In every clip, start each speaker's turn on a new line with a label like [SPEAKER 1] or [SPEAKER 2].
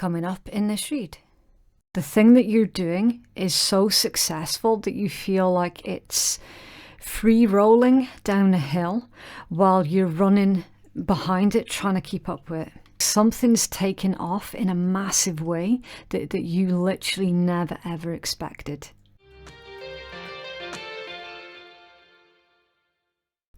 [SPEAKER 1] coming up in this read. The thing that you're doing is so successful that you feel like it's free rolling down a hill while you're running behind it, trying to keep up with it. Something's taken off in a massive way that you literally never ever expected.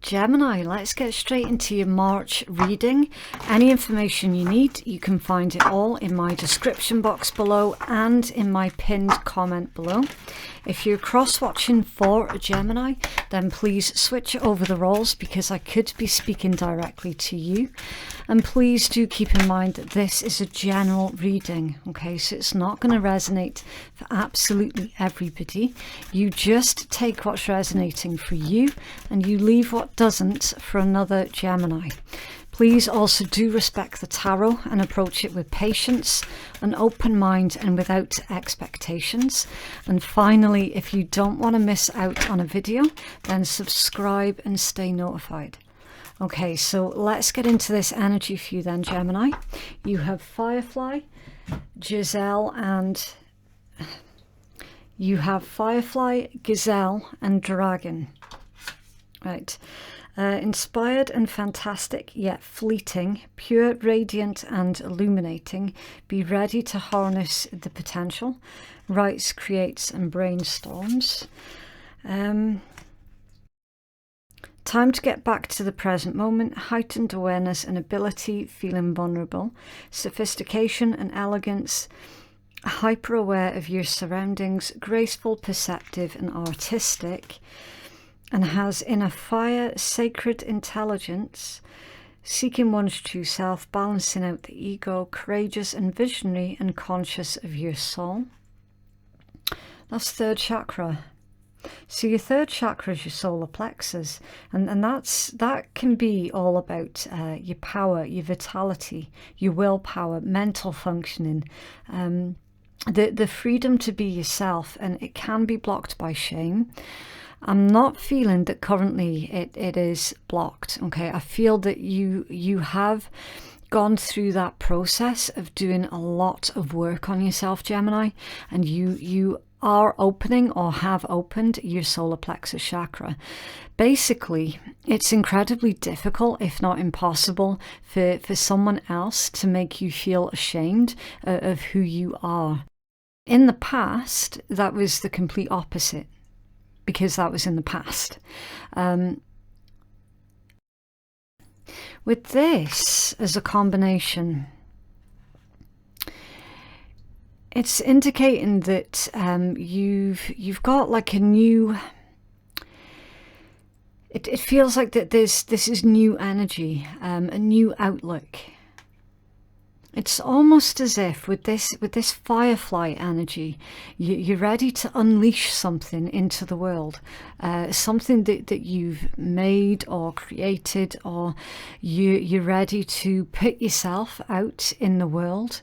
[SPEAKER 1] Gemini, let's get straight into your March reading. Any information you need, you can find it all in my description box below and in my pinned comment below. If you're cross-watching for a Gemini, then please switch over the roles because I could be speaking directly to you. And please do keep in mind that this is a general reading, okay? So it's not going to resonate for absolutely everybody. You just take what's resonating for you and you leave what doesn't for another Gemini. Please also do respect the tarot and approach it with patience, an open mind and without expectations. And finally, if you don't want to miss out on a video, then subscribe and stay notified. Okay, so let's get into this energy for you then, Gemini. You have Firefly, Giselle, and you have Firefly, Gazelle, and Dragon. Right. Inspired and fantastic, yet fleeting, pure, radiant and illuminating. Be ready to harness the potential. Writes, creates and brainstorms. Time to get back to the present moment. Heightened awareness and ability, feeling vulnerable. Sophistication and elegance. Hyper aware of your surroundings. Graceful, perceptive and artistic. And has inner fire, sacred intelligence, seeking one's true self, balancing out the ego, courageous and visionary and conscious of your soul. That's third chakra. So your third chakra is your solar plexus, and that can be all about your power, your vitality, your willpower, mental functioning, the freedom to be yourself, and it can be blocked by shame. I'm not feeling that currently it is blocked, okay? I feel that you have gone through that process of doing a lot of work on yourself, Gemini, and you are opening or have opened your solar plexus chakra. Basically, it's incredibly difficult, if not impossible, for someone else to make you feel ashamed of who you are. In the past, that was the complete opposite, because that was in the past. With this as a combination, it's indicating that you've got like a new. It feels like that this is new energy, a new outlook. It's almost as if with this Firefly energy, you're ready to unleash something into the world, something that you've made or created, or you're ready to put yourself out in the world.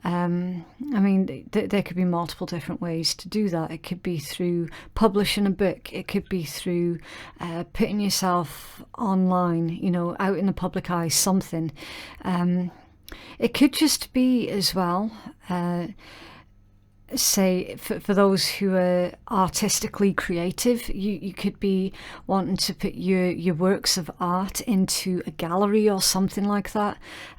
[SPEAKER 1] I mean, there could be multiple different ways to do that. It could be through publishing a book. It could be through putting yourself online, you know, out in the public eye, something. It could just be as well, say, for those who are artistically creative, you could be wanting to put your works of art into a gallery or something like that.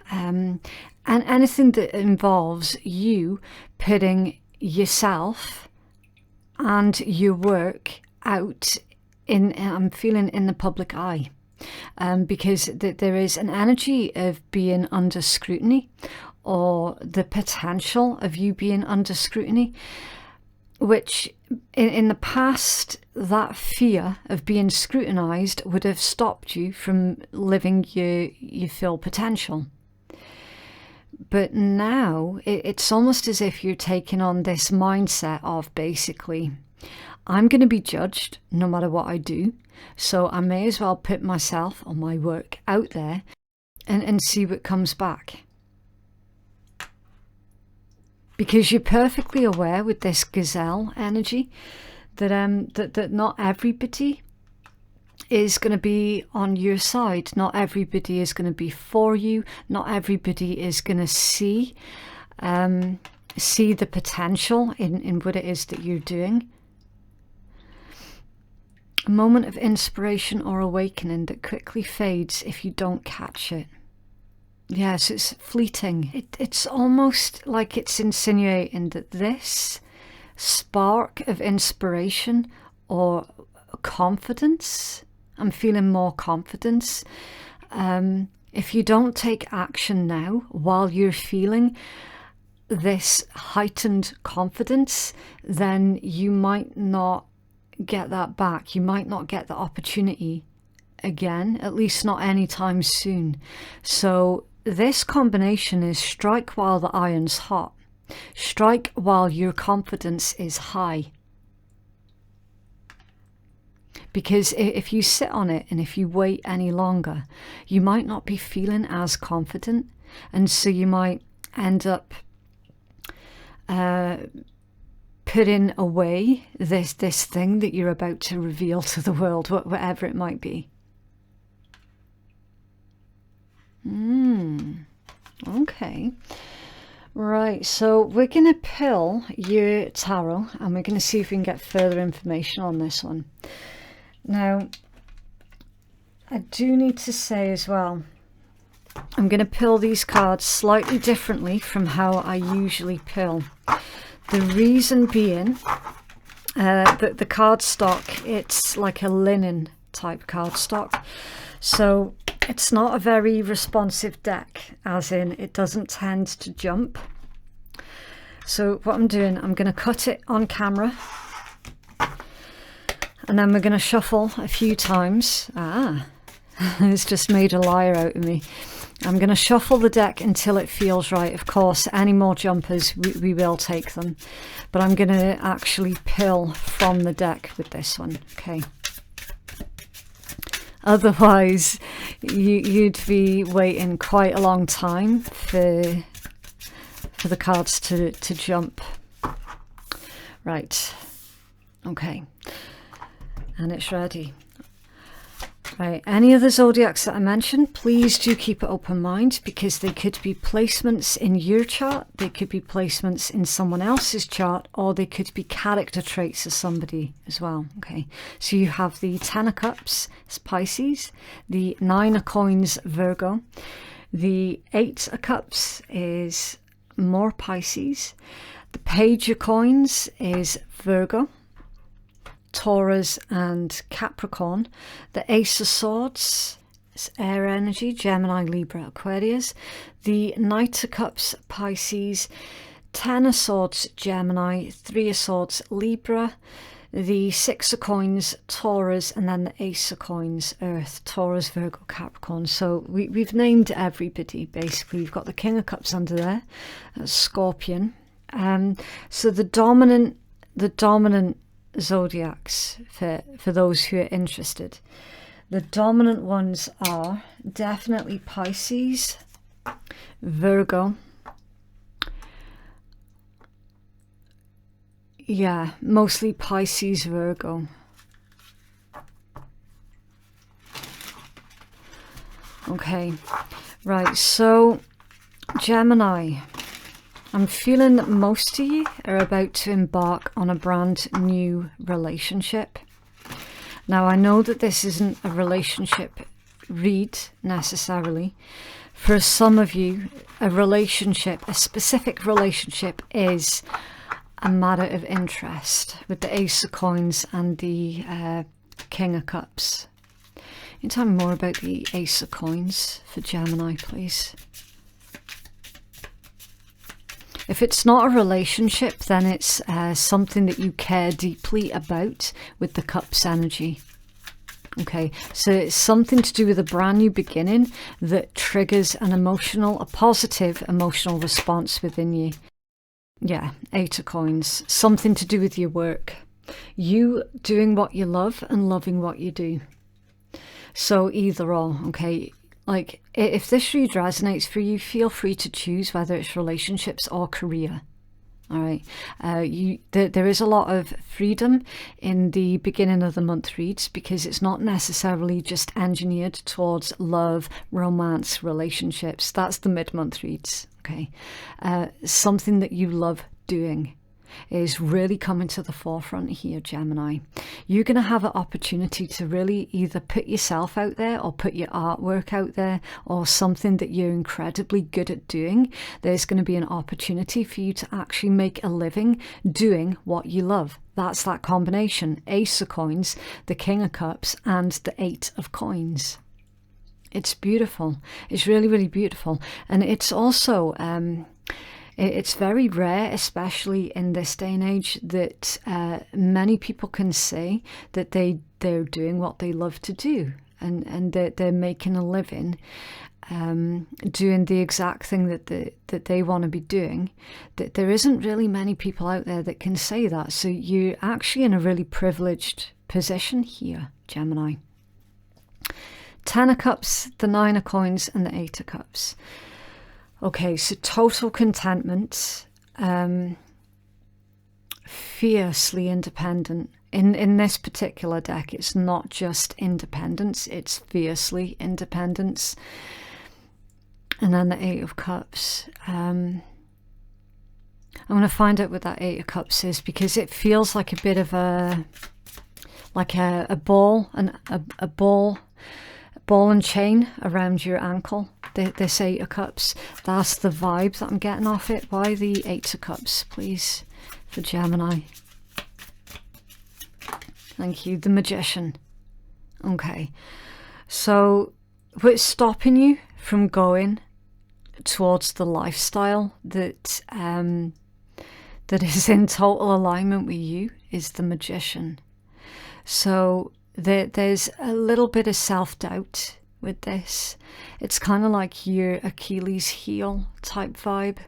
[SPEAKER 1] And anything that involves you putting yourself and your work out I'm feeling in the public eye. Because there is an energy of being under scrutiny, or the potential of you being under scrutiny, which in the past, that fear of being scrutinized would have stopped you from living your full potential. But now it's almost as if you're taking on this mindset of basically, I'm going to be judged no matter what I do. So I may as well put myself or my work out there and see what comes back. Because you're perfectly aware with this gazelle energy that that not everybody is going to be on your side. Not everybody is going to be for you. Not everybody is going to see see the potential in what it is that you're doing. A moment of inspiration or awakening that quickly fades if you don't catch it. Yes, it's fleeting. It's almost like it's insinuating that this spark of inspiration or confidence, I'm feeling more confidence. If you don't take action now while you're feeling this heightened confidence, then you might not get that back. You might not get the opportunity again, at least not anytime soon. So this combination is strike while the iron's hot. Strike while your confidence is high. Because if you sit on it and if you wait any longer, you might not be feeling as confident. And so you might end up putting away this thing that you're about to reveal to the world, whatever it might be. Okay. Right, so we're going to pull your tarot and we're going to see if we can get further information on this one. Now, I do need to say as well, I'm going to pull these cards slightly differently from how I usually pull. The reason being that the cardstock, it's like a linen type cardstock. So it's not a very responsive deck, as in it doesn't tend to jump. So what I'm doing, I'm going to cut it on camera. And then we're going to shuffle a few times. It's just made a liar out of me. I'm going to shuffle the deck until it feels right. Of course, any more jumpers, we will take them. But I'm going to actually pull from the deck with this one. Okay. Otherwise, you'd be waiting quite a long time for the cards to jump. Right. Okay. And it's ready. Right, any of the zodiacs that I mentioned, please do keep an open mind, because they could be placements in your chart, they could be placements in someone else's chart, or they could be character traits of somebody as well. Okay, so you have the Ten of Cups, it's Pisces, the Nine of Coins, Virgo, the Eight of Cups is more Pisces, the Page of Coins is Virgo, Taurus and Capricorn. The Ace of Swords is air energy, Gemini, Libra, Aquarius. The Knight of Cups, Pisces. Ten of Swords, Gemini. Three of Swords, Libra. The Six of Coins, Taurus, and then the Ace of Coins, Earth, Taurus, Virgo, Capricorn. So we've named everybody, basically. We've got the King of Cups under there, Scorpion. So the dominant zodiacs, for those who are interested, the dominant ones are definitely Pisces, Virgo, yeah, mostly Pisces, Virgo. Okay, right, so Gemini, I'm feeling that most of you are about to embark on a brand new relationship. Now, I know that this isn't a relationship read necessarily. For some of you, a relationship, a specific relationship, is a matter of interest with the Ace of Coins and the King of Cups. Can you tell me more about the Ace of Coins for Gemini, please? If it's not a relationship, then it's something that you care deeply about with the Cups energy. Okay, so it's something to do with a brand new beginning that triggers a positive emotional response within you. Yeah, Eight of Coins, something to do with your work. You doing what you love and loving what you do. So either or, okay. Like, if this read resonates for you, feel free to choose whether it's relationships or career. All right, there is a lot of freedom in the beginning of the month reads, because it's not necessarily just engineered towards love, romance, relationships. That's the mid-month reads, okay? Something that you love doing is really coming to the forefront here, Gemini. You're going to have an opportunity to really either put yourself out there or put your artwork out there, or something that you're incredibly good at doing. There's going to be an opportunity for you to actually make a living doing what you love. That's that combination: Ace of Coins, the King of Cups, and the Eight of Coins. It's beautiful. It's really, really beautiful. And it's also it's very rare, especially in this day and age, that many people can say that they're doing what they love to do, and they're making a living doing the exact thing that they want to be doing. That there isn't really many people out there that can say that. So you're actually in a really privileged position here, Gemini. 10 of Cups, the 9 of Coins, and the 8 of Cups. Okay, so total contentment, fiercely independent. In this particular deck, it's not just independence, it's fiercely independence. And then the 8 of Cups. I'm going to find out what that 8 of Cups is, because it feels like a bit of a ball, a ball and chain around your ankle. This 8 of Cups, that's the vibe that I'm getting off it. Why the 8 of Cups, please, for Gemini? Thank you. The Magician. Okay, so what's stopping you from going towards the lifestyle that is in total alignment with you is the Magician. So there's a little bit of self-doubt with this. It's kind of like your Achilles heel type vibe.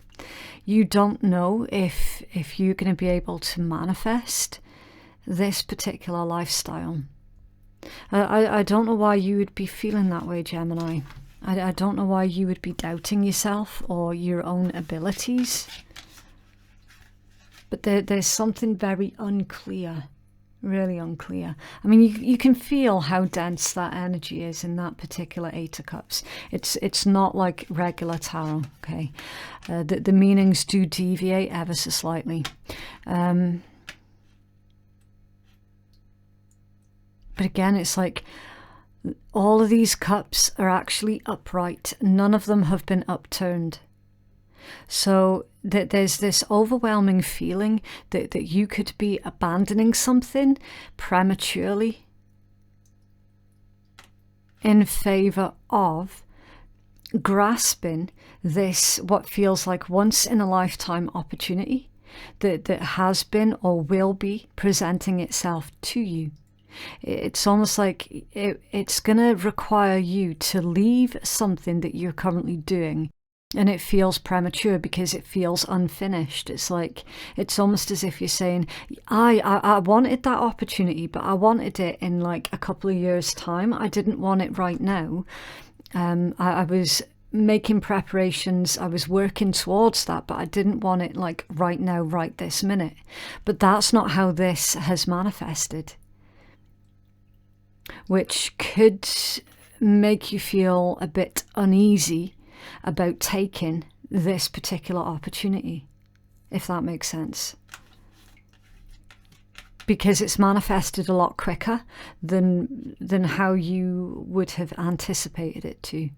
[SPEAKER 1] You don't know if you're going to be able to manifest this particular lifestyle. I don't know why you would be feeling that way, Gemini. I don't know why you would be doubting yourself or your own abilities. But there's something very unclear. Really unclear. I mean, you can feel how dense that energy is in that particular 8 of Cups. It's not like regular tarot, okay? The meanings do deviate ever so slightly. But again, it's like all of these cups are actually upright. None of them have been upturned. So there's this overwhelming feeling that you could be abandoning something prematurely in favor of grasping this, what feels like once in a lifetime opportunity that has been or will be presenting itself to you. It's almost like it's going to require you to leave something that you're currently doing. And it feels premature because it feels unfinished. It's like, it's almost as if you're saying, I wanted that opportunity, but I wanted it in like a couple of years' time. I didn't want it right now. I was making preparations. I was working towards that, but I didn't want it like right now, right this minute. But that's not how this has manifested, which could make you feel a bit uneasy about taking this particular opportunity, if that makes sense, because it's manifested a lot quicker than how you would have anticipated it to.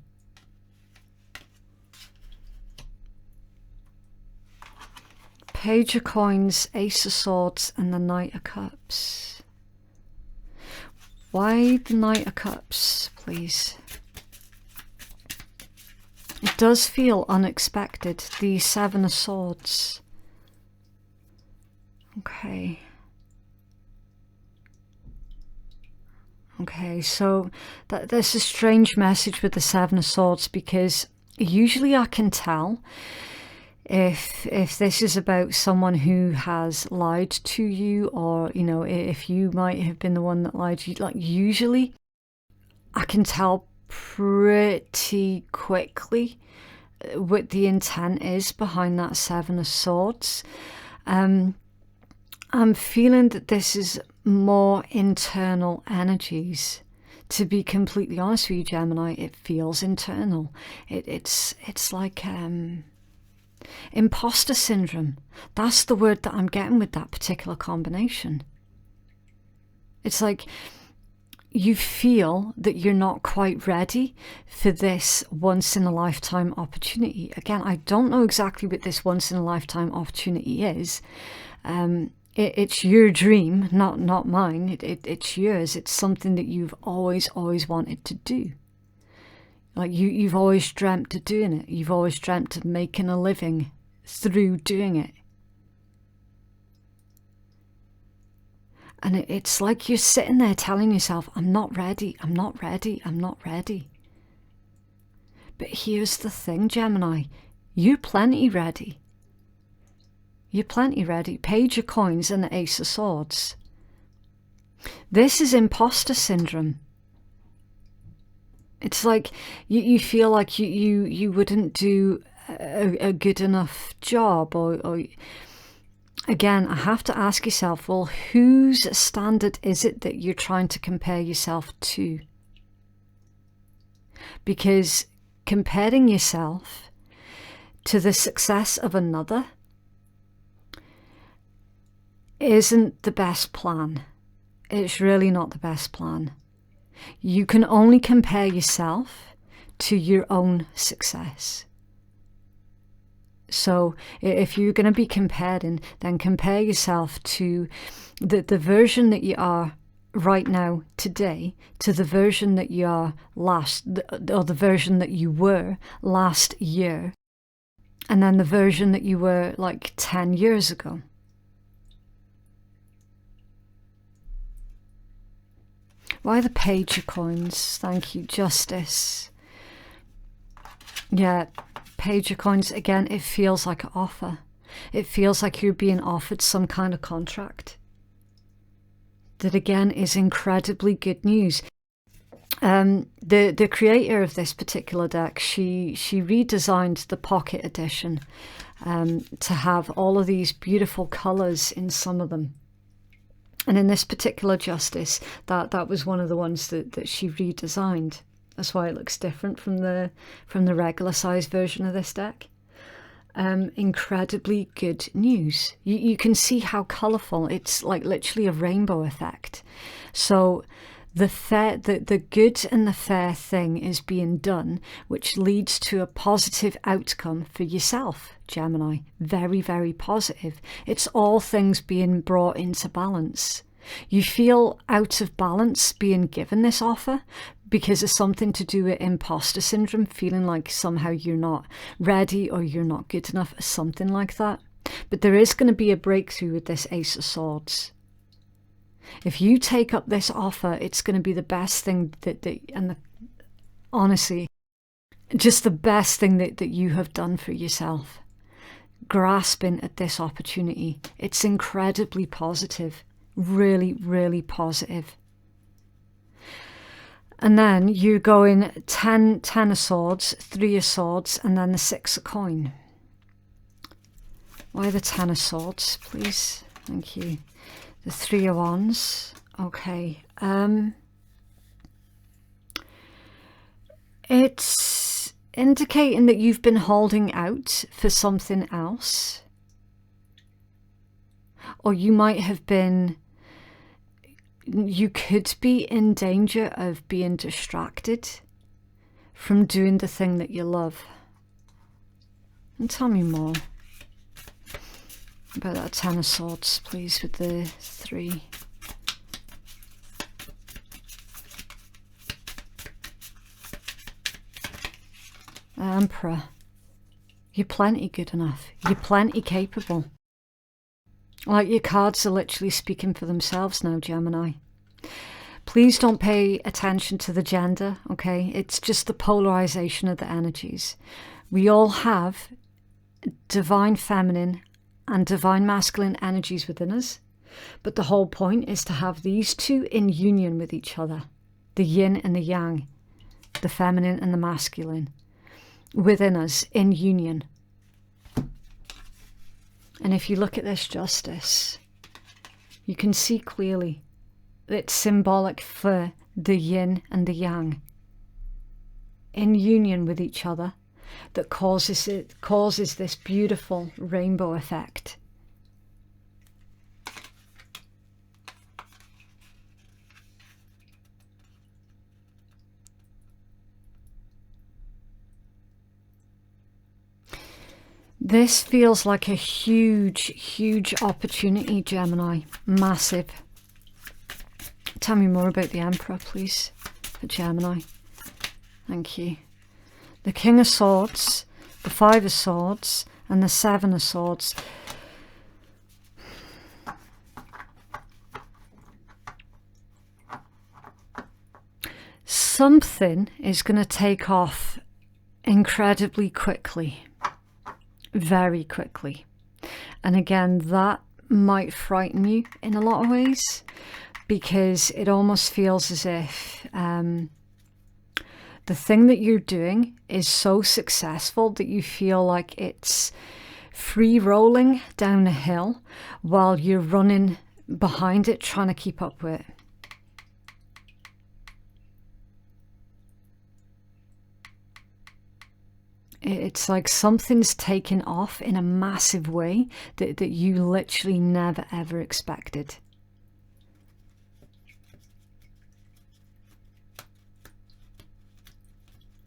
[SPEAKER 1] Page of Coins, Ace of Swords, and the Knight of Cups. Why the Knight of Cups, please? It does feel unexpected, the Seven of Swords. Okay. Okay, so there's a strange message with the Seven of Swords, because usually I can tell if this is about someone who has lied to you, or, you know, if you might have been the one that lied to you. Like, usually I can tell pretty quickly what the intent is behind that Seven of Swords. I'm feeling that this is more internal energies. To be completely honest with you, Gemini, it feels internal. It's like imposter syndrome. That's the word that I'm getting with that particular combination. It's like you feel that you're not quite ready for this once-in-a-lifetime opportunity. Again, I don't know exactly what this once-in-a-lifetime opportunity is. It's your dream, not mine. It's yours. It's something that you've always wanted to do. Like you've always dreamt of doing it. You've always dreamt of making a living through doing it. And it's like you're sitting there telling yourself, I'm not ready, I'm not ready, I'm not ready. But here's the thing, Gemini, you're plenty ready. You're plenty ready. Page of Coins and the Ace of Swords. This is imposter syndrome. It's like you feel like you wouldn't do a good enough job, or again, I have to ask yourself, well, whose standard is it that you're trying to compare yourself to? Because comparing yourself to the success of another isn't the best plan. It's really not the best plan. You can only compare yourself to your own success. So if you're going to be comparing, then compare yourself to the version that you are right now, today, to the version that you are or the version that you were last year, and then the version that you were like 10 years ago. Why the Page of Coins? Thank you, Justice. Yeah. Page of Coins, again, it feels like an offer. It feels like you're being offered some kind of contract. That again is incredibly good news. The creator of this particular deck, she redesigned the pocket edition to have all of these beautiful colours in some of them. And in this particular Justice, that was one of the ones that she redesigned. That's why it looks different from the regular size version of this deck. Incredibly good news. You can see how colourful. It's like literally a rainbow effect. So the good and the fair thing is being done, which leads to a positive outcome for yourself, Gemini. Very, very positive. It's all things being brought into balance. You feel out of balance being given this offer because it's something to do with imposter syndrome, feeling like somehow you're not ready or you're not good enough, or something like that. But there is going to be a breakthrough with this Ace of Swords. If you take up this offer, it's going to be the best thing honestly, just the best thing that you have done for yourself. Grasping at this opportunity. It's incredibly positive. Really, really positive. And then you're going 10 of Swords, 3 of Swords, and then the 6 of Coin. Why the 10 of Swords, please? Thank you. The 3 of Wands. Okay. It's indicating that you've been holding out for something else. Or you might have been... You could be in danger of being distracted from doing the thing that you love. And tell me more about that 10 of Swords, please, with the 3. Emperor. You're plenty good enough. You're plenty capable. Like, your cards are literally speaking for themselves now, Gemini. Please don't pay attention to the gender, okay? It's just the polarization of the energies. We all have divine feminine and divine masculine energies within us. But the whole point is to have these two in union with each other. The yin and the yang. The feminine and the masculine. Within us, in union. And if you look at this justice, you can see clearly that it's symbolic for the yin and the yang in union with each other that causes this beautiful rainbow effect. This feels like a huge, huge opportunity, Gemini. Massive. Tell me more about the Emperor, please, for Gemini. Thank you. The King of Swords, the Five of Swords, and the Seven of Swords. Something is going to take off incredibly quickly. Very quickly. And again, that might frighten you in a lot of ways, because it almost feels as if the thing that you're doing is so successful that you feel like it's free rolling down a hill while you're running behind it, trying to keep up with it. It's like something's taken off in a massive way that you literally never ever expected.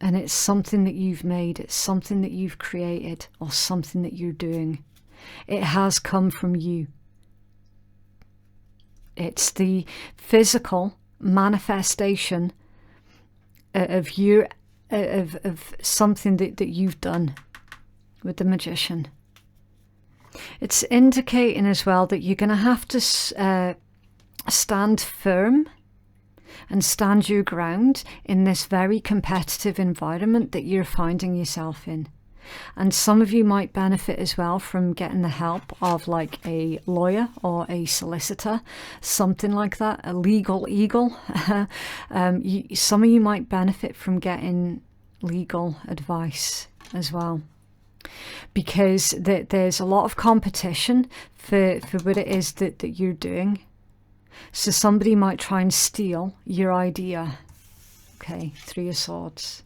[SPEAKER 1] And it's something that you've made, it's something that you've created, or something that you're doing. It has come from you. It's the physical manifestation of your of something that you've done with the Magician. It's indicating as well that you're going to have to stand firm and stand your ground in this very competitive environment that you're finding yourself in. And some of you might benefit as well from getting the help of like a lawyer or a solicitor, something like that, a legal eagle. Some of you might benefit from getting legal advice as well, because there's a lot of competition for what it is that you're doing. So somebody might try and steal your idea. Okay, Three of Swords.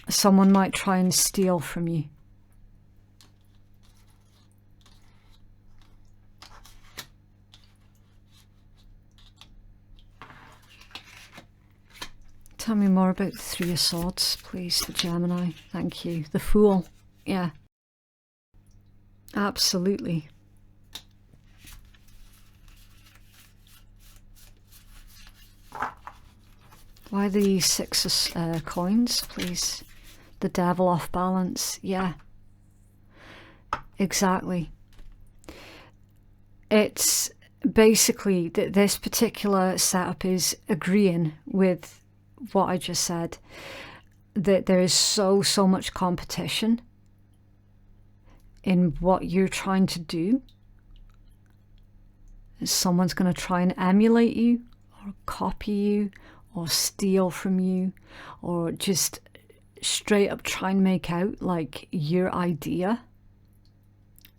[SPEAKER 1] Someone might try and steal from you. Tell me more about the Three of Swords, please, for Gemini. Thank you. The Fool. Yeah. Absolutely. Why the Six of Coins, please? The Devil off balance. Yeah. Exactly. It's basically that this particular setup is agreeing with what I just said, that there is so much competition in what you're trying to do. Someone's going to try and emulate you or copy you or steal from you, or just straight up try and make out like your idea.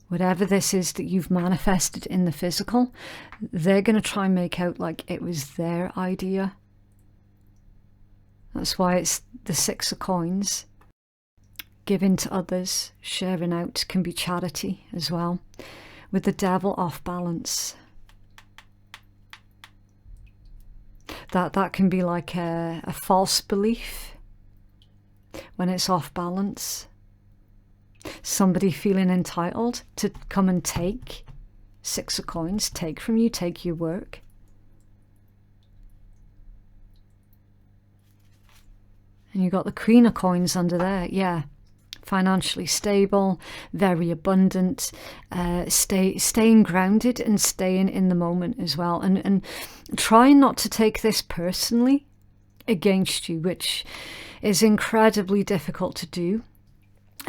[SPEAKER 1] Whatever this is that you've manifested in the physical, they're going to try and make out like it was their idea. That's why it's the Six of Coins. Giving to others, sharing out can be charity as well. With the Devil off balance. That can be like a false belief when it's off balance. Somebody feeling entitled to come and take Six of Coins, take from you, take your work. And you got the Queen of Coins under there, yeah. Financially stable, very abundant, staying grounded and staying in the moment as well. And trying not to take this personally against you, which is incredibly difficult to do,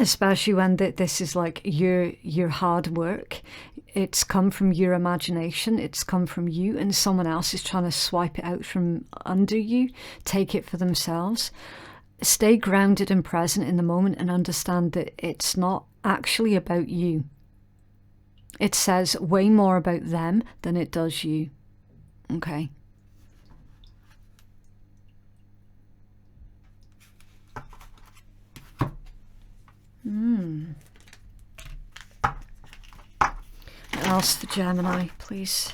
[SPEAKER 1] especially when this is like your hard work. It's come from your imagination, it's come from you, and someone else is trying to swipe it out from under you, take it for themselves. Stay grounded and present in the moment and understand that it's not actually about you. It says way more about them than it does you. Okay. What else for Gemini, please?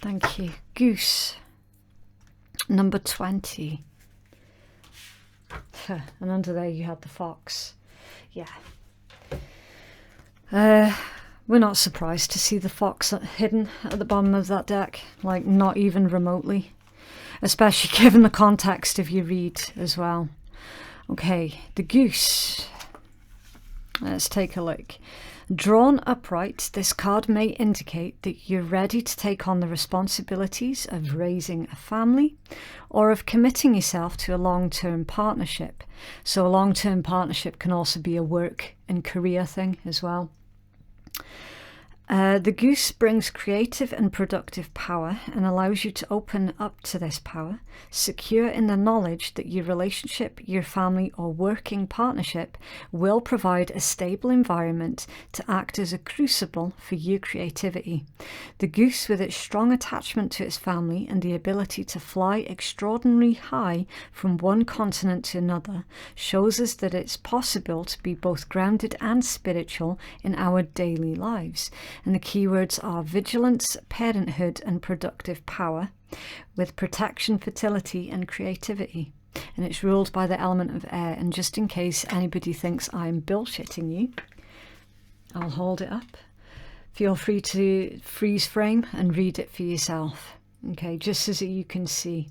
[SPEAKER 1] Thank you. Goose. Number 20. And under there you had the fox. Yeah. We're not surprised to see the fox hidden at the bottom of that deck. Like, not even remotely. Especially given the context of your read as well. Okay, the goose. Let's take a look. Drawn upright, this card may indicate that you're ready to take on the responsibilities of raising a family or of committing yourself to a long-term partnership. So a long-term partnership can also be a work and career thing as well. The goose brings creative and productive power and allows you to open up to this power, secure in the knowledge that your relationship, your family or working partnership will provide a stable environment to act as a crucible for your creativity. The goose, with its strong attachment to its family and the ability to fly extraordinarily high from one continent to another, shows us that it's possible to be both grounded and spiritual in our daily lives. And the keywords are vigilance, parenthood and productive power, with protection, fertility and creativity. And it's ruled by the element of air. And just in case anybody thinks I'm bullshitting you, I'll hold it up. Feel free to freeze frame and read it for yourself. Okay, just so that you can see.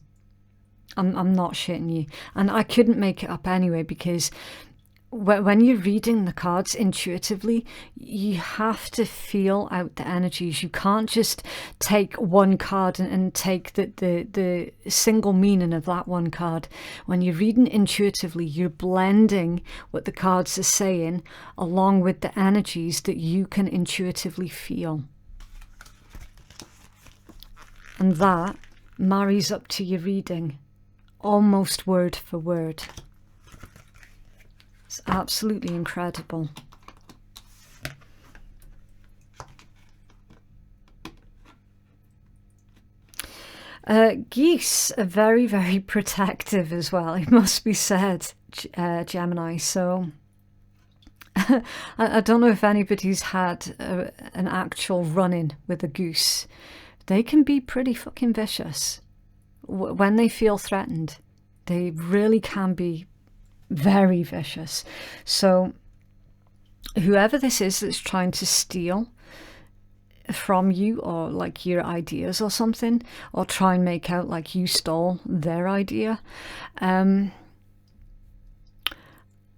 [SPEAKER 1] I'm not shitting you. And I couldn't make it up anyway, because when you're reading the cards intuitively, you have to feel out the energies. You can't just take one card and take the single meaning of that one card. When you're reading intuitively, you're blending what the cards are saying along with the energies that you can intuitively feel. And that marries up to your reading almost word for word. It's absolutely incredible. Geese are very, very protective as well, it must be said, Gemini. So I don't know if anybody's had an actual run-in with a goose. They can be pretty fucking vicious. When they feel threatened, they really can be very vicious. So whoever this is that's trying to steal from you, or like your ideas or something, or try and make out like you stole their idea,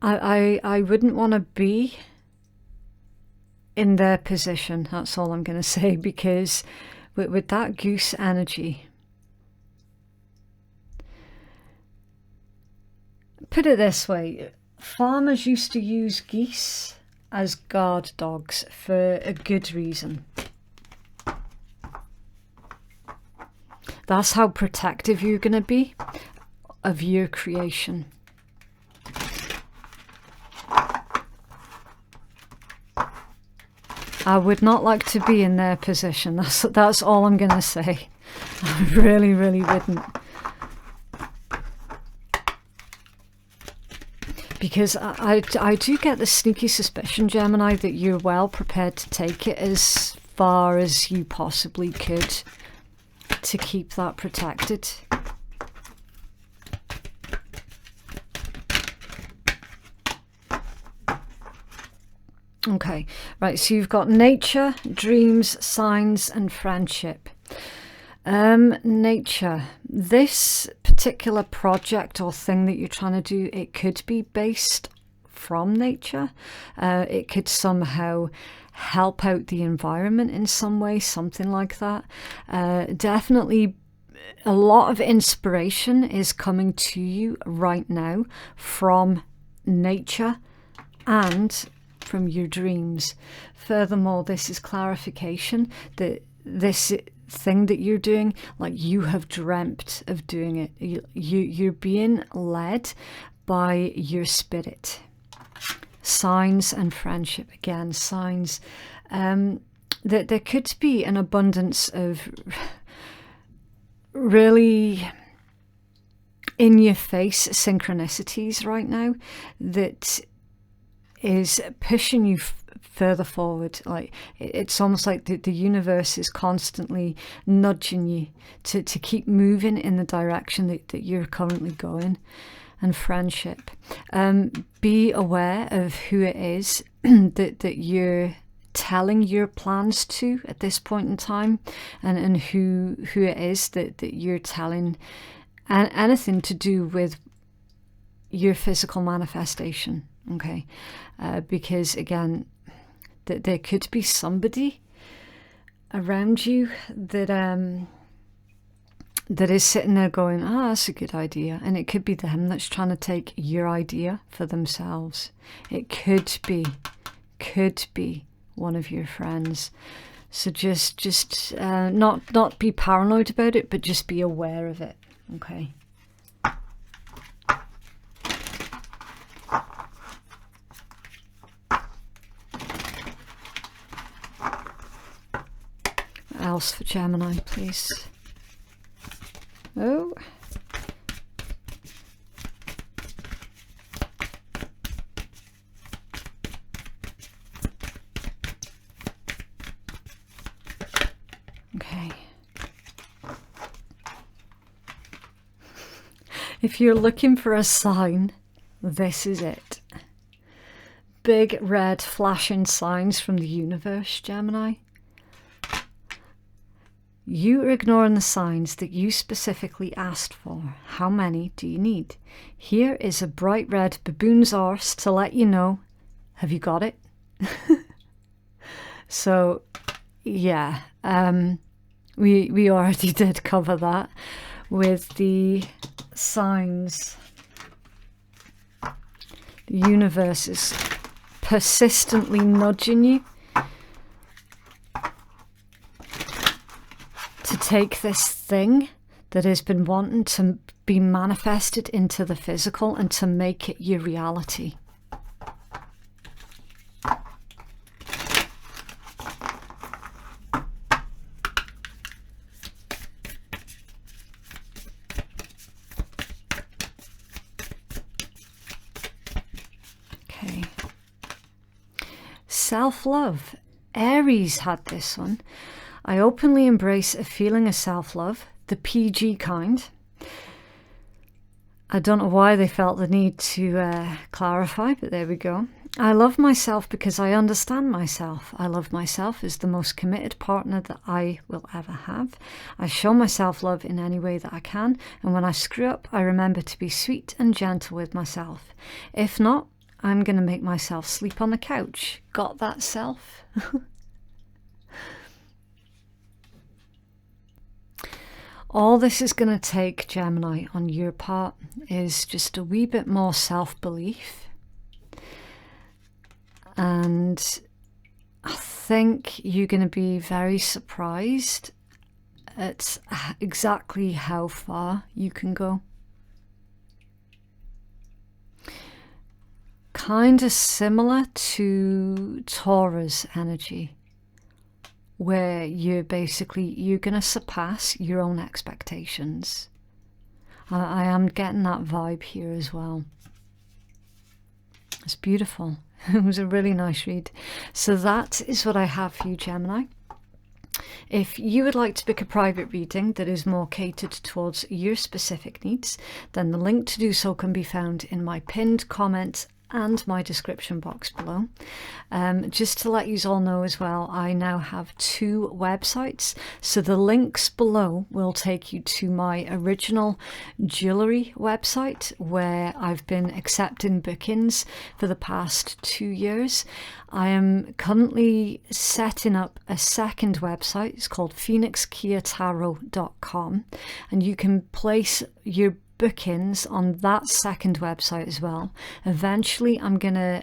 [SPEAKER 1] I wouldn't want to be in their position. That's all I'm going to say, because with that goose energy, put it this way, farmers used to use geese as guard dogs for a good reason. That's how protective you're going to be of your creation. I would not like to be in their position. That's all I'm going to say. I really, really wouldn't. Because I do get the sneaky suspicion, Gemini, that you're well prepared to take it as far as you possibly could to keep that protected. Okay, right, so you've got nature, dreams, signs and friendship. Nature. This particular project or thing that you're trying to do, it could be based from nature. It could somehow help out the environment in some way, something like that. Definitely a lot of inspiration is coming to you right now from nature and from your dreams. Furthermore, this is clarification that this thing that you're doing, like, you have dreamt of doing it. You're being led by your spirit. Signs and friendship, again, signs. That there could be an abundance of really in your face synchronicities right now that is pushing you further forward. Like, it's almost like the universe is constantly nudging you to keep moving in the direction that you're currently going. And friendship, be aware of who it is that you're telling your plans to at this point in time, and who it is that you're telling, and anything to do with your physical manifestation. Okay, because again, that there could be somebody around you that that is sitting there going, that's a good idea. And it could be them that's trying to take your idea for themselves. It could be one of your friends. So just not be paranoid about it, but just be aware of it. Okay. What else for Gemini, please? Oh. Okay. If you're looking for a sign, this is it. Big red flashing signs from the universe, Gemini. You are ignoring the signs that you specifically asked for. How many do you need? Here is a bright red baboon's arse to let you know. Have you got it? So, yeah, we already did cover that with the signs. The universe is persistently nudging you to take this thing that has been wanting to be manifested into the physical and to make it your reality. Okay. Self-love. Aries had this one. I openly embrace a feeling of self-love, the PG kind. I don't know why they felt the need to clarify, but there we go. I love myself because I understand myself. I love myself as the most committed partner that I will ever have. I show myself love in any way that I can, and when I screw up, I remember to be sweet and gentle with myself. If not, I'm going to make myself sleep on the couch. Got that, self? All this is going to take, Gemini, on your part is just a wee bit more self-belief. And I think you're going to be very surprised at exactly how far you can go. Kind of similar to Taurus energy, where you're going to surpass your own expectations. I am getting that vibe here as well. It's beautiful. It was a really nice read. So that is what I have for you, Gemini. If you would like to book a private reading that is more catered towards your specific needs, then the link to do so can be found in my pinned comment and my description box below. Just to let you all know as well, I now have 2 websites, so the links below will take you to my original jewellery website where I've been accepting bookings for the past 2 years. I am currently setting up a second website. It's called phoenixkeiatarot.com, and you can place your bookings on that second website as well. Eventually I'm gonna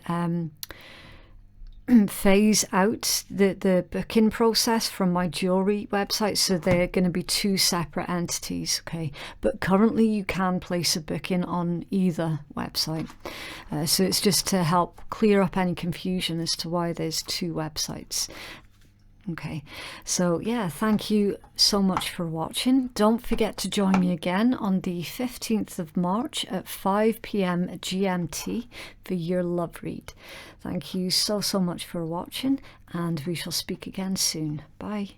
[SPEAKER 1] phase out the booking process from my jewelry website, so they're going to be two separate entities. Okay, but currently you can place a booking on either website, so it's just to help clear up any confusion as to why there's two websites. Okay, so yeah, thank you so much for watching. Don't forget to join me again on the 15th of March at 5 p.m. GMT for your love read. Thank you so much for watching, and we shall speak again soon. Bye.